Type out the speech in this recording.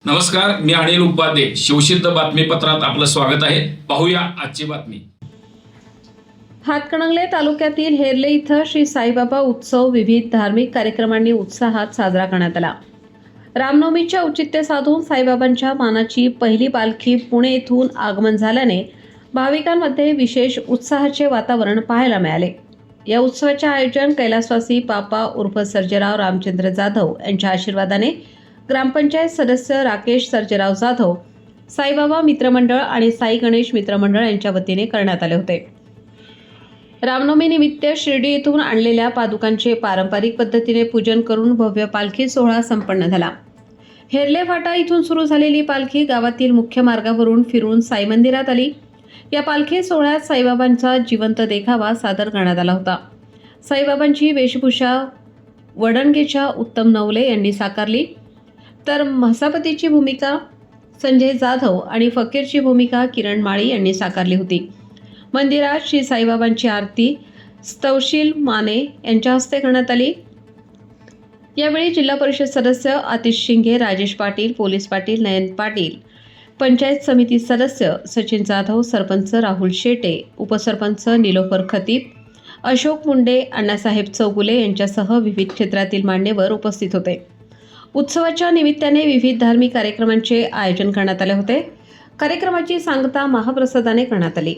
नमस्कार, मी अनिल उपाध्ये. शिवसिद्ध बातमीपत्रात आपलं स्वागत आहे. पाहूया आजची बातमी. हातकणंगले तालुक्यातील हेरले इथं श्री साईबाबा उत्सव विविध धार्मिक कार्यक्रमांनी उत्साहात साजरा करण्यात आला. रामनवमीच्या औचित्य साधून साईबाबांच्या मानाची पहिली पालखी पुणे येथून आगमन झाल्याने भाविकांमध्ये विशेष उत्साहाचे वातावरण पाहायला मिळाले. या उत्सवाचे आयोजन कैलासवासी पापा उर्फ सर्जेराव रामचंद्र जाधव यांच्या आशीर्वादाने ग्रामपंचायत सदस्य राकेश सर्जेराव जाधव, साईबाबा मित्रमंडळ आणि साई गणेश मित्रमंडळ यांच्या वतीने करण्यात आले होते. रामनवमी निमित्त शिर्डी येथून आणलेल्या पादुकांचे पारंपरिक पद्धतीने पूजन करून भव्य पालखी सोहळा संपन्न झाला. हेरले फाटा इथून सुरू झालेली पालखी गावातील मुख्य मार्गावरून फिरून साई मंदिरात आली. या पालखी सोहळ्यात साईबाबांचा जिवंत देखावा सादर करण्यात आला होता. साईबाबांची वेशभूषा वडणगेच्या उत्तम नवले यांनी साकारली, तर म्हसापतीची भूमिका संजय जाधव आणि फकीरची भूमिका किरण माळी यांनी साकारली होती. मंदिरात श्री साईबाबांची आरती स्तवशील माने यांच्या हस्ते करण्यात आली. यावेळी जिल्हा परिषद सदस्य आतिश शिंगे, राजेश पाटील, पोलीस पाटील, नयन पाटील, पंचायत समिती सदस्य सचिन जाधव, सरपंच राहुल शेटे, उपसरपंच निलोफर खतीब, अशोक मुंडे, अण्णासाहेब चौगुले यांच्यासह विविध क्षेत्रातील मान्यवर उपस्थित होते. उत्सवाच्या निमित्ताने विविध धार्मिक कार्यक्रमांचे आयोजन करण्यात आले होते. कार्यक्रमाची सांगता महाप्रसादाने करण्यात आली.